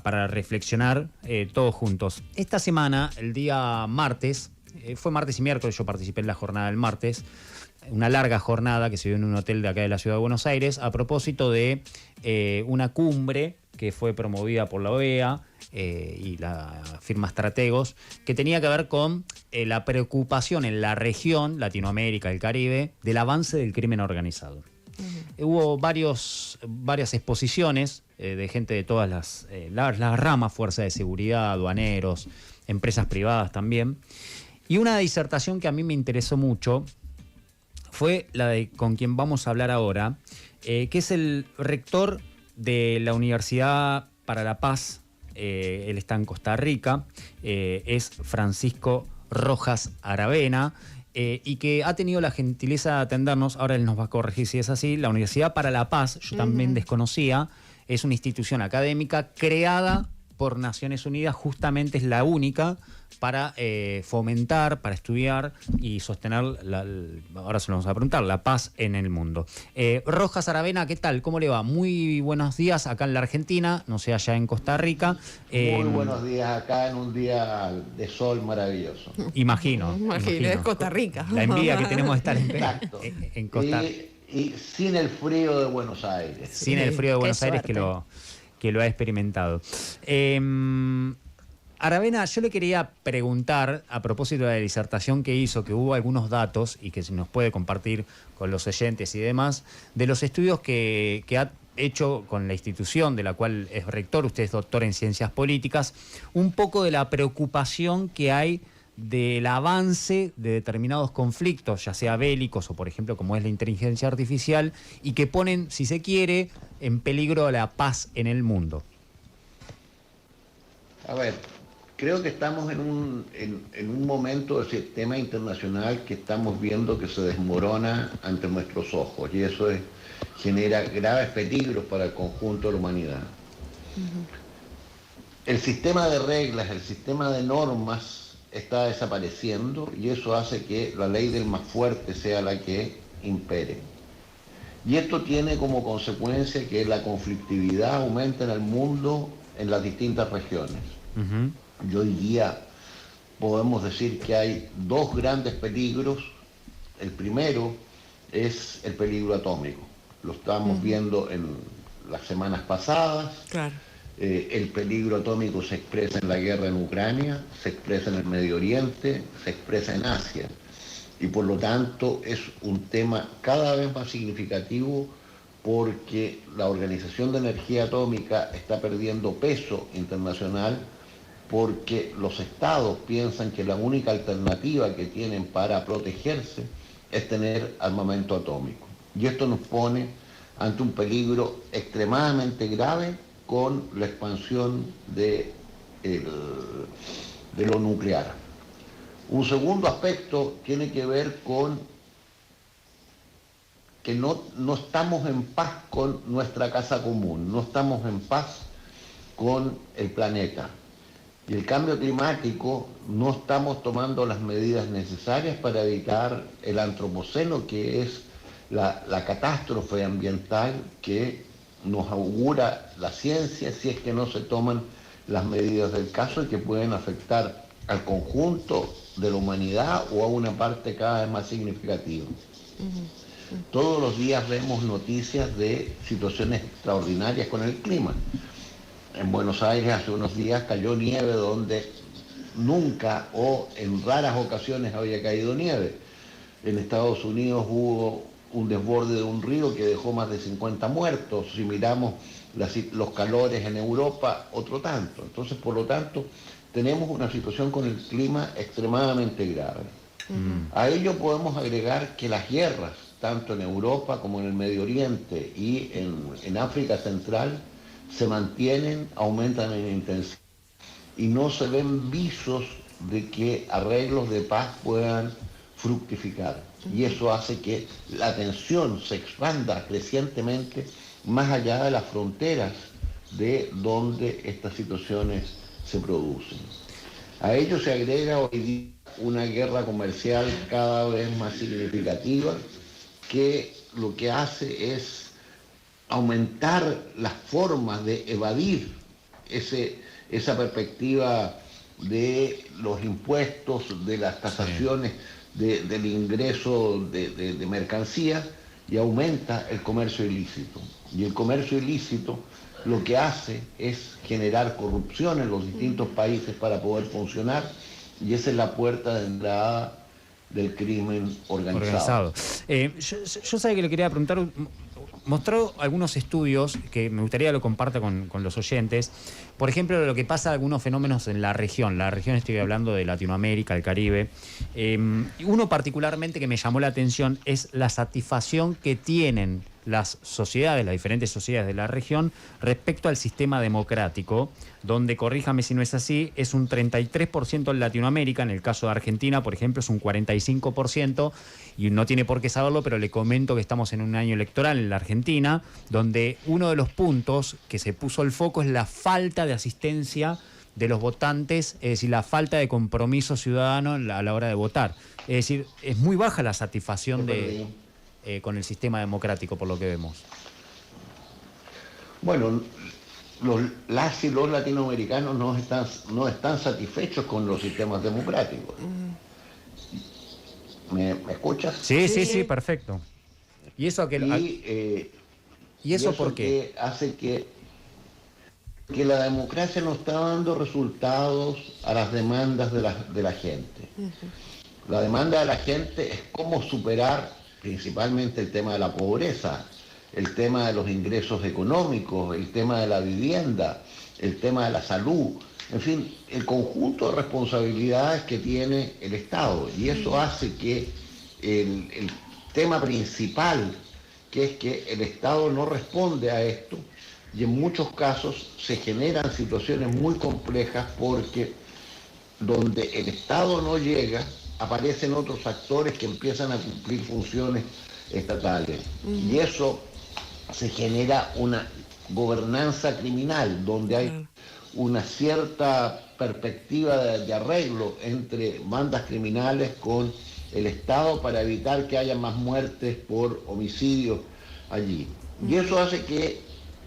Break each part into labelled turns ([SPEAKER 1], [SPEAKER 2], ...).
[SPEAKER 1] para reflexionar todos juntos. Esta semana, el día martes, fue martes y miércoles, yo participé en la jornada del martes, una larga jornada que se dio en un hotel de acá de la ciudad de Buenos Aires, a propósito de una cumbre que fue promovida por la OEA y la firma Strategos, que tenía que ver con la preocupación en la región, Latinoamérica, el Caribe, del avance del crimen organizado. Hubo varias exposiciones de gente de todas las ramas, fuerzas de seguridad, aduaneros, empresas privadas también. Y una disertación que a mí me interesó mucho fue la de con quien vamos a hablar ahora, que es el rector de la Universidad para la Paz. Él está en Costa Rica, es Francisco Rojas Aravena, y que ha tenido la gentileza de atendernos. Ahora él nos va a corregir si es así. La Universidad para la Paz, yo también desconocía, es una institución académica creada por Naciones Unidas, justamente es la única para fomentar, para estudiar y sostener, ahora se lo vamos a preguntar, la paz en el mundo. Rojas Aravena, ¿qué tal? ¿Cómo le va? Muy buenos días acá en la Argentina, no sé, allá en Costa Rica.
[SPEAKER 2] Muy buenos días acá en un día de sol maravilloso.
[SPEAKER 1] Imagino.
[SPEAKER 3] Es Costa Rica.
[SPEAKER 1] La envidia que tenemos de estar en Costa Rica.
[SPEAKER 2] Y sin el frío de Buenos Aires.
[SPEAKER 1] Sin el frío de Buenos Aires que lo ha experimentado. Aravena, yo le quería preguntar, a propósito de la disertación que hizo, que hubo algunos datos y que se nos puede compartir con los oyentes y demás, de los estudios que ha hecho con la institución de la cual es rector, usted es doctor en ciencias políticas, un poco de la preocupación que hay del avance de determinados conflictos, ya sea bélicos o, por ejemplo, como es la inteligencia artificial, y que ponen, si se quiere, en peligro la paz en el mundo.
[SPEAKER 2] A ver, creo que estamos en un momento del sistema internacional que estamos viendo que se desmorona ante nuestros ojos, y eso genera graves peligros para el conjunto de la humanidad. El sistema de reglas, el sistema de normas está desapareciendo, y eso hace que la ley del más fuerte sea la que impere. Y esto tiene como consecuencia que la conflictividad aumenta en el mundo en las distintas regiones. Y hoy día podemos decir que hay dos grandes peligros. El primero es el peligro atómico. Lo estamos viendo en las semanas pasadas.
[SPEAKER 3] Claro.
[SPEAKER 2] El peligro atómico se expresa en la guerra en Ucrania, se expresa en el Medio Oriente, se expresa en Asia. Y por lo tanto es un tema cada vez más significativo, porque la Organización de Energía Atómica está perdiendo peso internacional, porque los estados piensan que la única alternativa que tienen para protegerse es tener armamento atómico. Y esto nos pone ante un peligro extremadamente grave con la expansión de lo nuclear. Un segundo aspecto tiene que ver con que no estamos en paz con nuestra casa común, no estamos en paz con el planeta. Y el cambio climático, no estamos tomando las medidas necesarias para evitar el antropoceno, que es la catástrofe ambiental que nos augura la ciencia si es que no se toman las medidas del caso, y que pueden afectar al conjunto de la humanidad o a una parte cada vez más significativa. Todos los días vemos noticias de situaciones extraordinarias con el clima. En Buenos Aires hace unos días cayó nieve donde nunca o en raras ocasiones había caído nieve. En Estados Unidos hubo un desborde de un río que dejó más de 50 muertos. Si miramos los calores en Europa, otro tanto. Entonces, por lo tanto, tenemos una situación con el clima extremadamente grave. A ello podemos agregar que las guerras, tanto en Europa como en el Medio Oriente y en África Central, se mantienen, aumentan en intensidad, y no se ven visos de que arreglos de paz puedan fructificar. Y eso hace que la tensión se expanda crecientemente más allá de las fronteras de donde estas situaciones se producen. A ello se agrega hoy día una guerra comercial cada vez más significativa, que lo que hace es aumentar las formas de evadir esa perspectiva de los impuestos, de las tasaciones, del ingreso de mercancías, y aumenta el comercio ilícito. Y el comercio ilícito lo que hace es generar corrupción en los distintos países para poder funcionar, y esa es la puerta de entrada del crimen organizado.
[SPEAKER 1] Yo sabía que le quería preguntar, mostró algunos estudios que me gustaría que lo comparta con los oyentes. Por ejemplo, lo que pasa, algunos fenómenos en la región. La región, estoy hablando de Latinoamérica, el Caribe. Uno particularmente que me llamó la atención es la satisfacción que tienen las sociedades, las diferentes sociedades de la región, respecto al sistema democrático, donde, corríjame si no es así, es un 33% en Latinoamérica. En el caso de Argentina, por ejemplo, es un 45%, y no tiene por qué saberlo, pero le comento que estamos en un año electoral en la Argentina, donde uno de los puntos que se puso el foco es la falta de asistencia de los votantes, es decir, la falta de compromiso ciudadano a la hora de votar. Es decir, es muy baja la satisfacción con el sistema democrático, por lo que vemos.
[SPEAKER 2] Bueno, las y los latinoamericanos no están satisfechos con los sistemas democráticos. ¿Me escuchas?
[SPEAKER 1] Sí, perfecto. ¿Y eso ¿Y eso por qué?
[SPEAKER 2] Hace que la democracia no está dando resultados a las demandas de la gente. La demanda de la gente es cómo superar principalmente el tema de la pobreza, el tema de los ingresos económicos, el tema de la vivienda, el tema de la salud, en fin, el conjunto de responsabilidades que tiene el Estado. Y eso hace que el tema principal, que es que el Estado no responde a esto, y en muchos casos se generan situaciones muy complejas porque donde el Estado no llega, aparecen otros actores que empiezan a cumplir funciones estatales. Y eso se genera una gobernanza criminal, donde hay una cierta perspectiva de arreglo entre bandas criminales con el Estado para evitar que haya más muertes por homicidios allí. Y eso hace que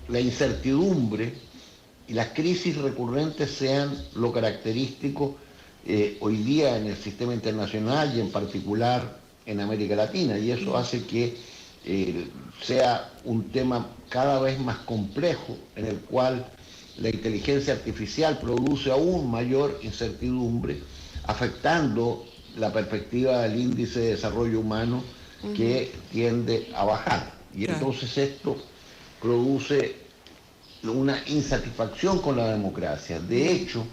[SPEAKER 2] la incertidumbre y las crisis recurrentes sean lo característico hoy día en el sistema internacional y en particular en América Latina, y eso hace que sea un tema cada vez más complejo, en el cual la inteligencia artificial produce aún mayor incertidumbre, afectando la perspectiva del índice de desarrollo humano, que tiende a bajar. Y entonces esto produce una insatisfacción con la democracia. De hecho,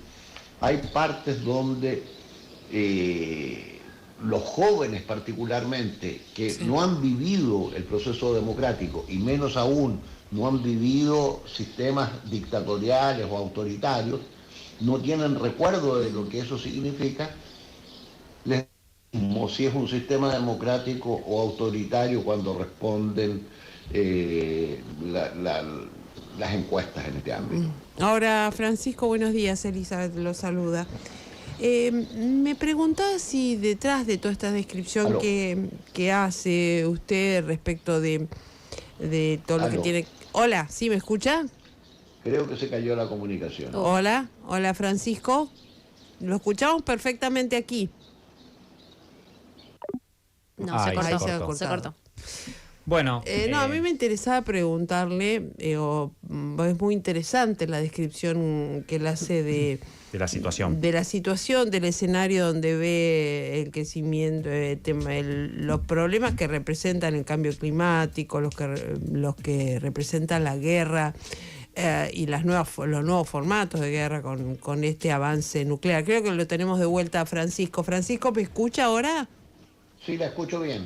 [SPEAKER 2] hay partes donde los jóvenes particularmente, que no han vivido el proceso democrático, y menos aún no han vivido sistemas dictatoriales o autoritarios, no tienen recuerdo de lo que eso significa, como si es un sistema democrático o autoritario cuando responden las encuestas en este ámbito.
[SPEAKER 3] Ahora, Francisco, buenos días, Elizabeth lo saluda. Me preguntaba si detrás de toda esta descripción que hace usted respecto de todo lo que tiene... Hola, ¿sí me escucha?
[SPEAKER 2] Creo que se cayó la comunicación.
[SPEAKER 3] Hola, Francisco. Lo escuchamos perfectamente aquí.
[SPEAKER 4] No, se cortó.
[SPEAKER 1] Bueno,
[SPEAKER 3] a mí me interesaba preguntarle, es muy interesante la descripción que él hace de
[SPEAKER 1] la situación.
[SPEAKER 3] De la situación, del escenario donde ve el crecimiento, los problemas que representan el cambio climático, los que representan la guerra y los nuevos formatos de guerra con este avance nuclear. Creo que lo tenemos de vuelta a Francisco. Francisco, ¿me escucha ahora?
[SPEAKER 2] Sí, la escucho bien.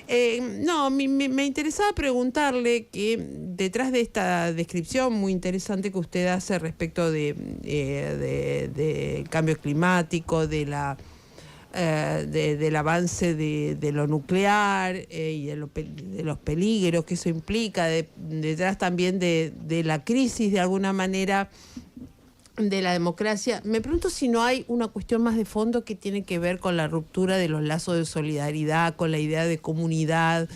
[SPEAKER 3] Me interesaba preguntarle que detrás de esta descripción muy interesante que usted hace respecto de cambio climático, del avance de lo nuclear y de los peligros que eso implica, detrás también de la crisis de alguna manera de la democracia, me pregunto si no hay una cuestión más de fondo que tiene que ver con la ruptura de los lazos de solidaridad, con la idea de comunidad,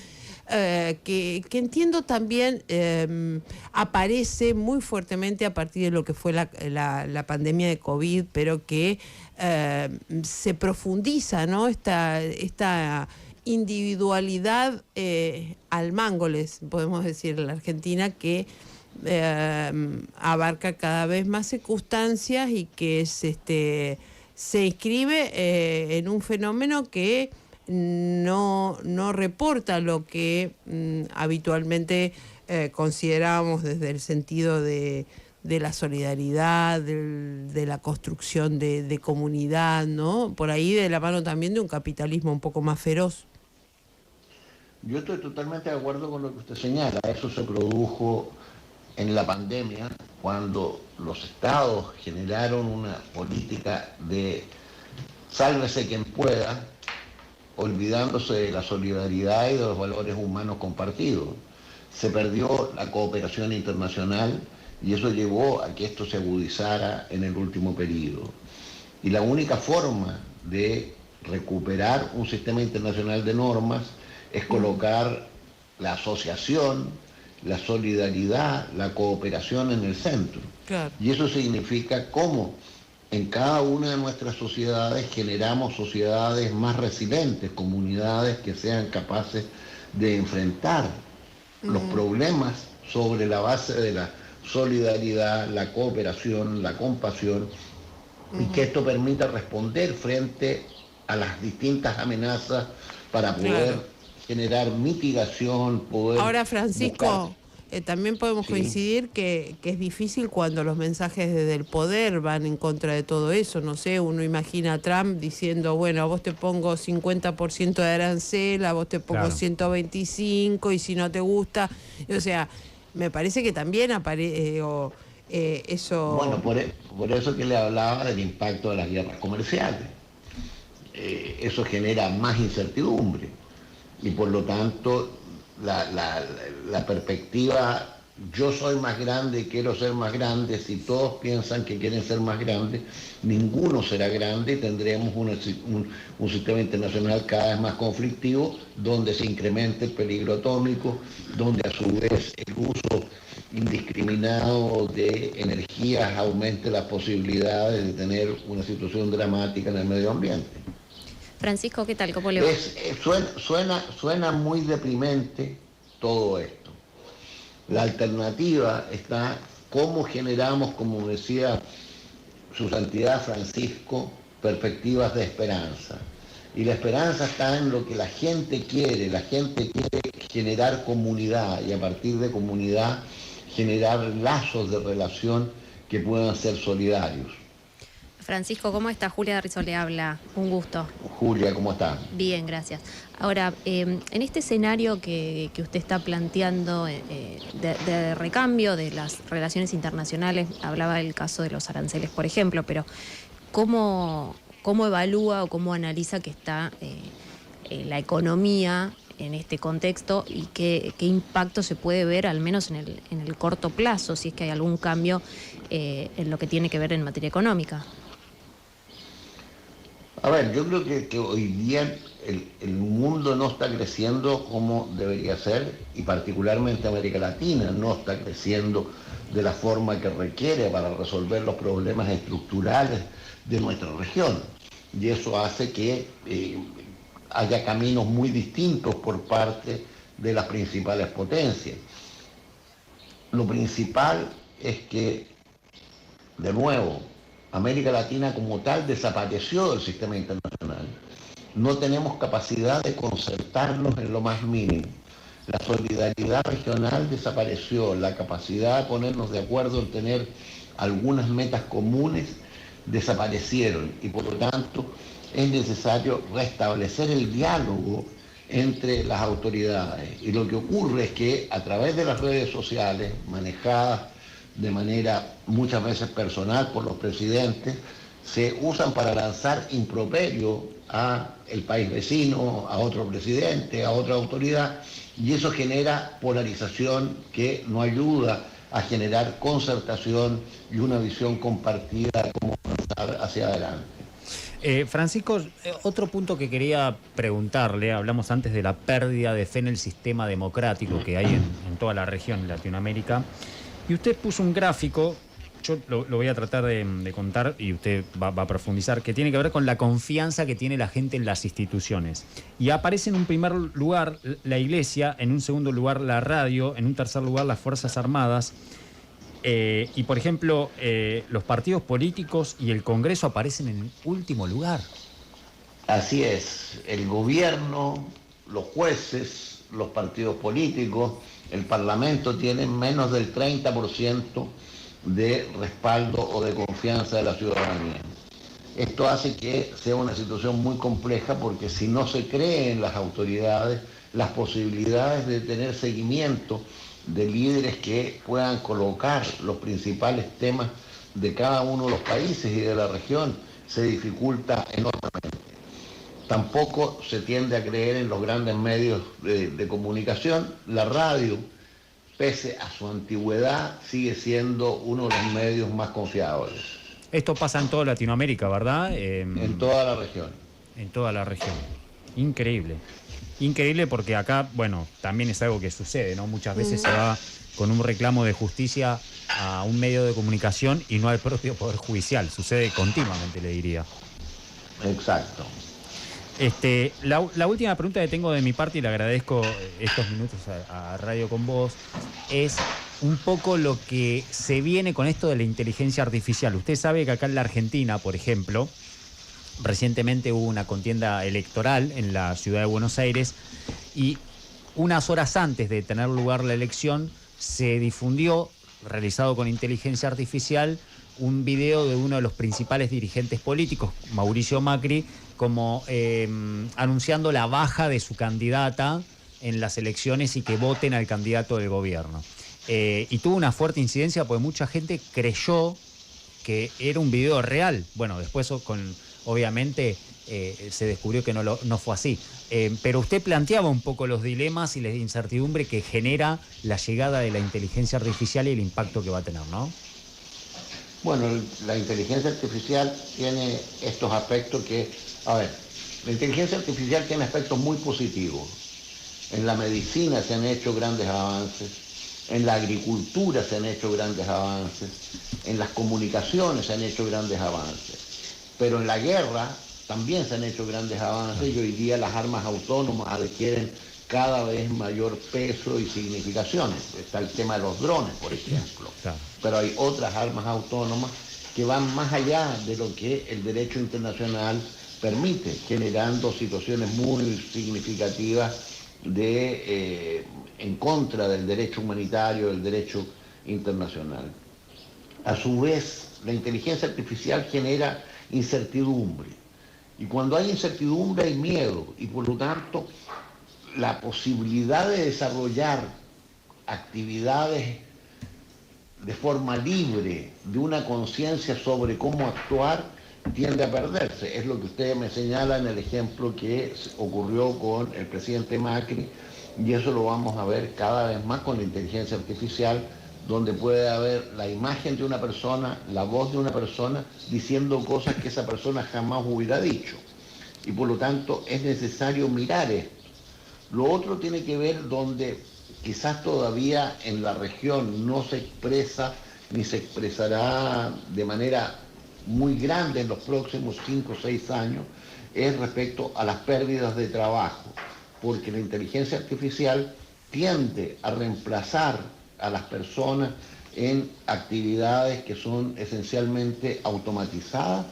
[SPEAKER 3] que entiendo también aparece muy fuertemente a partir de lo que fue la pandemia de COVID, pero que se profundiza, ¿no? Esta individualidad al mango, les podemos decir en la Argentina, que abarca cada vez más circunstancias y que se inscribe en un fenómeno que no reporta lo que habitualmente considerábamos desde el sentido de la solidaridad, de la construcción de comunidad, ¿no? Por ahí de la mano también de un capitalismo un poco más feroz.
[SPEAKER 2] Yo estoy totalmente de acuerdo con lo que usted señala. Eso se produjo en la pandemia, cuando los estados generaron una política de sálvese quien pueda, olvidándose de la solidaridad y de los valores humanos compartidos. Se perdió la cooperación internacional y eso llevó a que esto se agudizara en el último periodo. Y la única forma de recuperar un sistema internacional de normas es colocar la asociación, la solidaridad, la cooperación en el centro.
[SPEAKER 3] Claro.
[SPEAKER 2] Y eso significa cómo en cada una de nuestras sociedades generamos sociedades más resilientes, comunidades que sean capaces de enfrentar los problemas sobre la base de la solidaridad, la cooperación, la compasión, y que esto permita responder frente a las distintas amenazas para poder generar mitigación, poder...
[SPEAKER 3] Ahora, Francisco, también podemos coincidir que es difícil cuando los mensajes desde el poder van en contra de todo eso. No sé, uno imagina a Trump diciendo, bueno, a vos te pongo 50% de arancel, a vos te pongo 125, y si no te gusta... O sea, me parece que también eso...
[SPEAKER 2] Bueno, por eso que le hablaba del impacto de las guerras comerciales. Eso genera más incertidumbre. Y por lo tanto, la perspectiva, yo soy más grande, quiero ser más grande, si todos piensan que quieren ser más grandes, ninguno será grande y tendremos un sistema internacional cada vez más conflictivo, donde se incremente el peligro atómico, donde a su vez el uso indiscriminado de energías aumente las posibilidades de tener una situación dramática en el medio ambiente.
[SPEAKER 4] Francisco, ¿qué tal? ¿Cómo le va?
[SPEAKER 2] Suena muy deprimente todo esto. La alternativa está cómo generamos, como decía su santidad Francisco, perspectivas de esperanza. Y la esperanza está en lo que la gente quiere. La gente quiere generar comunidad y a partir de comunidad generar lazos de relación que puedan ser solidarios.
[SPEAKER 4] Francisco, ¿cómo está? Julia de Rizzo le habla. Un gusto.
[SPEAKER 2] Julia, ¿cómo está?
[SPEAKER 4] Bien, gracias. Ahora, en este escenario que usted está planteando de recambio de las relaciones internacionales, hablaba del caso de los aranceles, por ejemplo, pero ¿cómo evalúa o cómo analiza que está la economía en este contexto y qué impacto se puede ver, al menos en el corto plazo, si es que hay algún cambio en lo que tiene que ver en materia económica?
[SPEAKER 2] A ver, yo creo que hoy día el mundo no está creciendo como debería ser y particularmente América Latina no está creciendo de la forma que requiere para resolver los problemas estructurales de nuestra región. Y eso hace que haya caminos muy distintos por parte de las principales potencias. Lo principal es que, de nuevo, América Latina como tal desapareció del sistema internacional. No tenemos capacidad de concertarnos en lo más mínimo. La solidaridad regional desapareció, la capacidad de ponernos de acuerdo en tener algunas metas comunes desaparecieron y por lo tanto es necesario restablecer el diálogo entre las autoridades. Y lo que ocurre es que a través de las redes sociales, manejadas de manera muchas veces personal por los presidentes, se usan para lanzar improperio a el país vecino, a otro presidente, a otra autoridad, y eso genera polarización que no ayuda a generar concertación y una visión compartida de cómo avanzar hacia adelante.
[SPEAKER 1] Francisco, otro punto que quería preguntarle, hablamos antes de la pérdida de fe en el sistema democrático que hay en toda la región de Latinoamérica, y usted puso un gráfico, yo lo voy a tratar de contar y usted va a profundizar, que tiene que ver con la confianza que tiene la gente en las instituciones. Y aparece en un primer lugar la Iglesia, en un segundo lugar la radio, en un tercer lugar las Fuerzas Armadas. Y, por ejemplo, los partidos políticos y el Congreso aparecen en último lugar.
[SPEAKER 2] Así es, el gobierno, los jueces, los partidos políticos, el Parlamento tienen menos del 30% de respaldo o de confianza de la ciudadanía. Esto hace que sea una situación muy compleja porque si no se cree en las autoridades, las posibilidades de tener seguimiento de líderes que puedan colocar los principales temas de cada uno de los países y de la región se dificulta enormemente. Tampoco se tiende a creer en los grandes medios de comunicación. La radio, pese a su antigüedad, sigue siendo uno de los medios más confiables.
[SPEAKER 1] Esto pasa en toda Latinoamérica, ¿verdad?
[SPEAKER 2] En toda la región.
[SPEAKER 1] En toda la región. Increíble. Increíble porque acá, bueno, también es algo que sucede, ¿no? Muchas veces se va con un reclamo de justicia a un medio de comunicación y no al propio Poder Judicial. Sucede continuamente, le diría.
[SPEAKER 2] Exacto.
[SPEAKER 1] La última pregunta que tengo de mi parte, y le agradezco estos minutos a Radio con Vos, es un poco lo que se viene con esto de la inteligencia artificial. Usted sabe que acá en la Argentina, por ejemplo, recientemente hubo una contienda electoral en la ciudad de Buenos Aires y unas horas antes de tener lugar la elección se difundió, realizado con inteligencia artificial, un video de uno de los principales dirigentes políticos, Mauricio Macri, como anunciando la baja de su candidata en las elecciones y que voten al candidato del gobierno. Y tuvo una fuerte incidencia porque mucha gente creyó que era un video real. Bueno, después obviamente se descubrió que no fue así. Pero usted planteaba un poco los dilemas y la incertidumbre que genera la llegada de la inteligencia artificial y el impacto que va a tener, ¿no?
[SPEAKER 2] Bueno, la inteligencia artificial tiene estos aspectos que, la inteligencia artificial tiene aspectos muy positivos. En la medicina se han hecho grandes avances, en la agricultura se han hecho grandes avances, en las comunicaciones se han hecho grandes avances, pero en la guerra también se han hecho grandes avances y hoy día las armas autónomas adquieren cada vez mayor peso y significaciones. Está el tema de los drones, por ejemplo,
[SPEAKER 1] Claro.
[SPEAKER 2] Pero hay otras armas autónomas que van más allá de lo que el derecho internacional permite, generando situaciones muy significativas en contra del derecho humanitario, del derecho internacional. A su vez, la inteligencia artificial genera incertidumbre. Y cuando hay incertidumbre hay miedo. Y por lo tanto, la posibilidad de desarrollar actividades de forma libre, de una conciencia sobre cómo actuar, tiende a perderse. Es lo que usted me señala en el ejemplo que ocurrió con el presidente Macri, y eso lo vamos a ver cada vez más con la inteligencia artificial, donde puede haber la imagen de una persona, la voz de una persona, diciendo cosas que esa persona jamás hubiera dicho. Y por lo tanto es necesario mirar esto. Lo otro tiene que ver donde quizás todavía en la región no se expresa ni se expresará de manera muy grande en los próximos 5 o 6 años, es respecto a las pérdidas de trabajo, porque la inteligencia artificial tiende a reemplazar a las personas en actividades que son esencialmente automatizadas,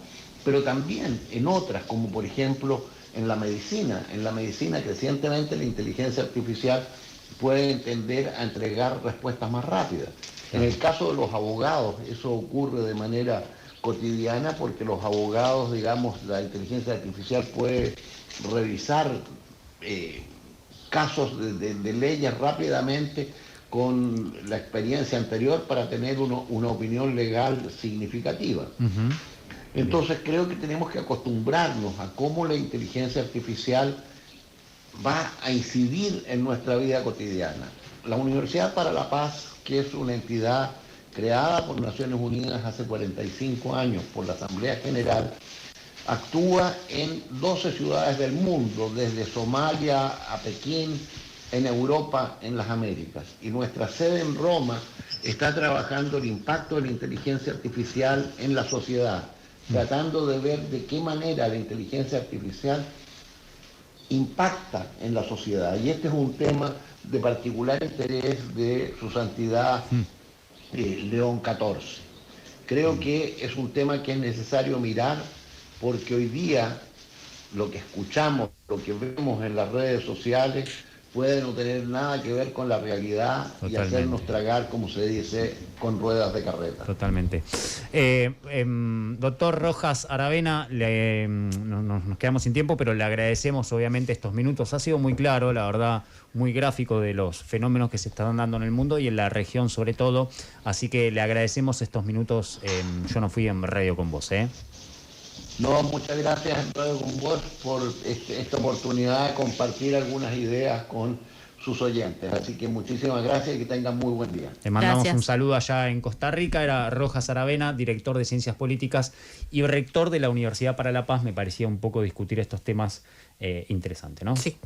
[SPEAKER 2] pero también en otras, como por ejemplo en la medicina. En la medicina crecientemente la inteligencia artificial puede tender a entregar respuestas más rápidas. En el caso de los abogados, eso ocurre de manera cotidiana porque los abogados, digamos, la inteligencia artificial puede revisar casos de leyes rápidamente con la experiencia anterior para tener una opinión legal significativa.
[SPEAKER 1] Uh-huh.
[SPEAKER 2] Entonces creo que tenemos que acostumbrarnos a cómo la inteligencia artificial va a incidir en nuestra vida cotidiana. La Universidad para la Paz, que es una entidad creada por Naciones Unidas hace 45 años por la Asamblea General, actúa en 12 ciudades del mundo, desde Somalia a Pekín, en Europa, en las Américas. Y nuestra sede en Roma está trabajando el impacto de la inteligencia artificial en la sociedad, tratando de ver de qué manera la inteligencia artificial impacta en la sociedad. Y este es un tema de particular interés de su santidad León XIV. Creo que es un tema que es necesario mirar, porque hoy día lo que escuchamos, lo que vemos en las redes sociales puede no tener nada que ver con la realidad. Totalmente. Y hacernos tragar, como se dice, con ruedas de carreta.
[SPEAKER 1] Totalmente. Doctor Rojas Aravena, nos quedamos sin tiempo, pero le agradecemos obviamente estos minutos. Ha sido muy claro, la verdad, muy gráfico de los fenómenos que se están dando en el mundo y en la región sobre todo. Así que le agradecemos estos minutos. Yo no fui en radio con vos,
[SPEAKER 2] No, muchas gracias en Radio con vos por esta oportunidad de compartir algunas ideas con sus oyentes. Así que muchísimas gracias y que tengan muy buen día.
[SPEAKER 1] Le mandamos un saludo allá en Costa Rica. Era Rojas Aravena, director de Ciencias Políticas y rector de la Universidad para la Paz. Me parecía un poco discutir estos temas interesantes, ¿no?
[SPEAKER 3] Sí.